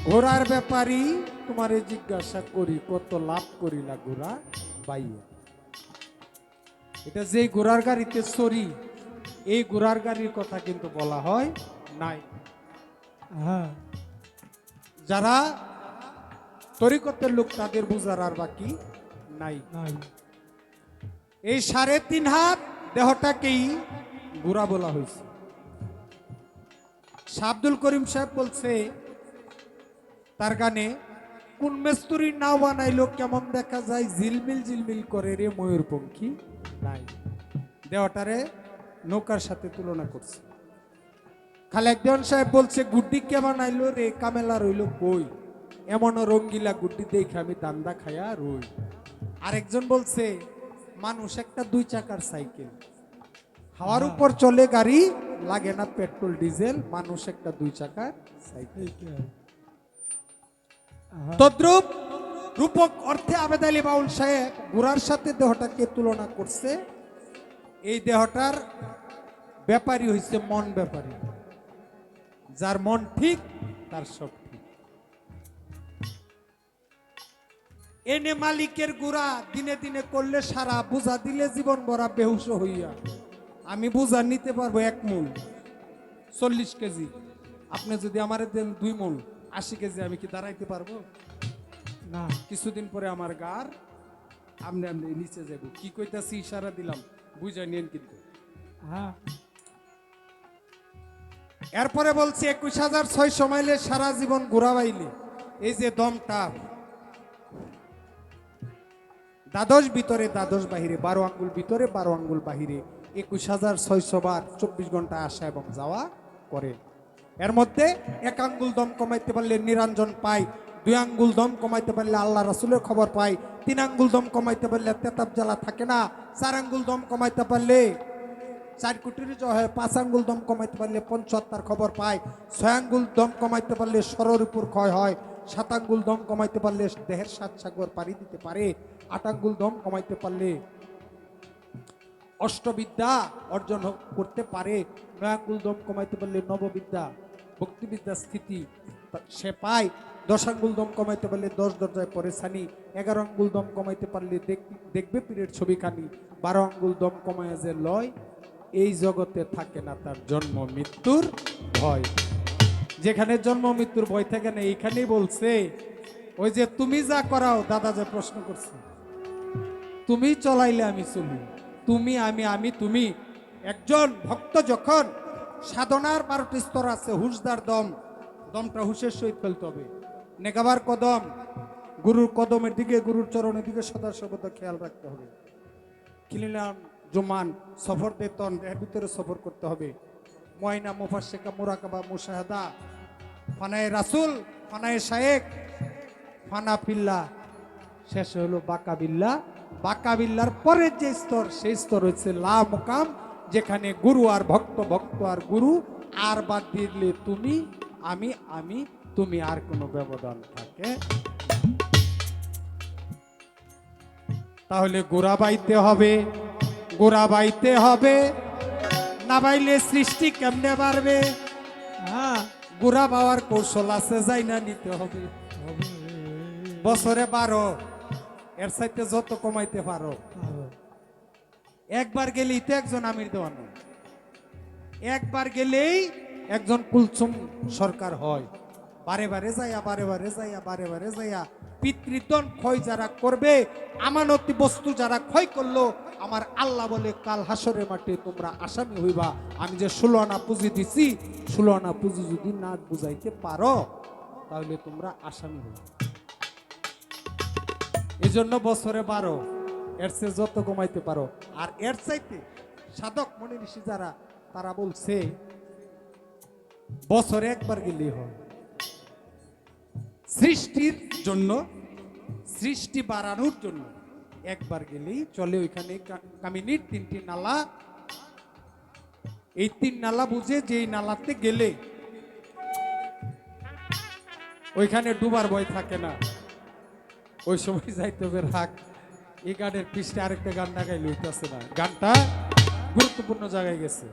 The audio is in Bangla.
ঘোড়ার ব্যাপারই তোমারে জিজ্ঞাসা করি, কত লাভ করিলা ঘোড়া বাইয়া। এটা যে ঘোড়ার গাড়িতে চড়ি, এই ঘোড়ার গাড়ির কথা কিন্তু বলা হয় নাই। হ্যাঁ যারা তরিকতের লোক তাদের বুঝার আর বাকি নাই। নাই এই 3.5 হাত দেহটাকেই ঘোড়া বলা হয়েছে। আব্দুল করিম সাহেব বলছে তার গানে, কোন মেস্তুরি নাও বানাইলো কেমন দেখা যায়, ঝিলমিল ঝিলমিল করে রে ময়ূরপঙ্খী নাই। দেহটারে নৌকার সাথে তুলনা করছে। খালেক দেওয়ান সাহেব বলছে, গুড্ডি কে বানাইলো রে কামেলা রইল কই, এমন রঙ্গিলা গুড্ডি দেখে আমি দান্দা খায়া রই। আরেকজন বলছে, মানুষ একটা 2 চাকার সাইকেল, হাওয়ার উপর চলে গাড়ি, লাগে না পেট্রোল ডিজেল, মানুষ একটা 2 চাকার সাইকেল। তদ্রূপ রূপক অর্থে আবেদ আলী বাউল সাহেব ঘোড়ার সাথে দেহটাকে তুলনা করছে। এই দেহটার ব্যাপারী হইছে মন ব্যাপারী, যার মন ঠিক তার সব ঠিক। এনে মালিকের গুড়া দিনে দিনে করলে সারা, বুঝা দিলে জীবন ভরা বেহুশ হইয়া। আমি বুঝা নিতে পারবো 1 মূল 40 কেজি, আপনি যদি আমার দেন 2 মূল 80 কেজি, আমি কি দাঁড়াইতে পারবো না? কিছুদিন পরে আমার গার আমনে আমনে নিচে যাব। কি কইতাছি ইশারা দিলাম, বুঝা নিয়েন কিন্তু। হ্যাঁ এরপরে বলছে 21,600 মাইলে সারা জীবন ঘোরাবাইলে, এই যে দমটা, দ্বাদশ ভিতরে দ্বাদশ বাহিরে, 12 আঙ্গুল ভিতরে 12 আঙ্গুল বাহিরে, 21,600 বার 24 ঘন্টা আসা এবং যাওয়া করে। এর মধ্যে 1 আঙ্গুল দম কমাইতে পারলে নিরঞ্জন পাই, 2 আঙ্গুল দম কমাইতে পারলে আল্লাহ রাসূলের খবর পাই, 3 আঙ্গুল দম কমাইতে পারলে তেতাব জ্বালা থাকে না, 4 আঙ্গুল দম কমাইতে পারলে 4 কোটির জয় হয়, 5 আঙ্গুল দম কমাইতে পারলে 75 খবর পায়, 6 আঙ্গুল দম কমাইতে পারলে সরর উপর ক্ষয় হয়, 7 আঙ্গুল দম কমাইতে পারলে দেহের 7 সাগর পাড়ি দিতে পারে, 8 আঙ্গুল দম কমাইতে পারলে অষ্টবিদ্যা অর্জন করতে পারে, 9 আঙ্গুল দম কমাইতে পারলে নববিদ্যা ভক্তিবিদ্যা স্থিতি সে পায়, 10 আঙ্গুল দম কমাইতে পারলে 10 দরজায় পরে ছানি, 11 আঙ্গুল দম কমাইতে পারলে দেখবে পীরের ছবিখানি, 12 আঙ্গুল দম কমায় যে লয়, এই জগতে থাকে না তার জন্ম মৃত্যুর ভয়। যেখানে জন্ম মৃত্যুর ভয় থাকে না, এইখানেই বলছে, ওই যে তুমি যা করাও, দাদা যে প্রশ্ন করছে, তুমি চলাইলে আমি চলি, তুমি আমি আমি তুমি। একজন ভক্ত যখন সাধনার 12টি স্তর আছে, হুশদার দম, দমটা হুশের সহিত ফেলতে হবে, নেগাবার কদম, গুরুর কদমের দিকে, গুরুর চরণের দিকে সদা সর্বদা খেয়াল রাখতে হবে, কিলিলাম জুমান সফর বেতন এর ভিতরে সফর করতে হবে, ময়না মুফাসসিকা মুরাকাবা মুশাহাদা, ফানায়ে রাসূল, ফানায়ে শায়েখ, ফানা ফিল্লাহ, শেষ হলো বাকা বিল্লাহ। বাকা বিল্লার পরের যে স্তর, সেই স্তর হচ্ছে লা মুকাম, যেখানে গুরু আর ভক্ত, ভক্ত আর গুরু, আর বাদ দিলে তুমি আমি আমি তুমি, আর কোনো ব্যবধান থাকে। তাহলে গোড়া বাইতে হবে, গোড়া বাইতে হবে, না বাইলে সৃষ্টি কেমনে বাড়বে? হ্যাঁ গোড়া বাওয়ার কৌশল আছে, যাই না নিতে হবে। বছরে 12, এর চাইতে যত কমাইতে পারো। একবার গেলেই তো একজন আমির দেওয়ান, একবার গেলেই একজন কুলসুম সরকার হয়। বারে বারে যাইয়া, বারে বারে যাইয়া, বারে বারে যাইয়া পিতৃদন ক্ষয় যারা করবে, আমানতি বস্তু যারা ক্ষয় করলো, আমার আল্লাহ বলে কাল হাসরের মাঠে তোমরা আসামি হইবা। আমি যে 16 আনা পুঁজি দিছি, 16 আনা পুঁজি যদি না বুঝাইতে পারো, তাহলে তোমরা আসামি হইবা। এই জন্য বছরে 12, এর চেয়ে যত কমাইতে পারো। আর এর চাইতে সাধক মনি ঋষি যারা, তারা বলছে বছরে একবার গেলেই হয়। সৃষ্টির জন্য, সৃষ্টি বাড়ানোর জন্য একবার গেলেই চলে। ওইখানে কামিনীর 3টি নালা, এই 3 নালা বুঝে যে এই নালাতে গেলে ওইখানে ডুবার ভয় থাকে না, ওই সময় যাইতে হবে। রাগ, এই গানের পৃষ্ঠে আরেকটা গান লাগাইলে হইতেছে না, গানটা গুরুত্বপূর্ণ জায়গায় গেছে।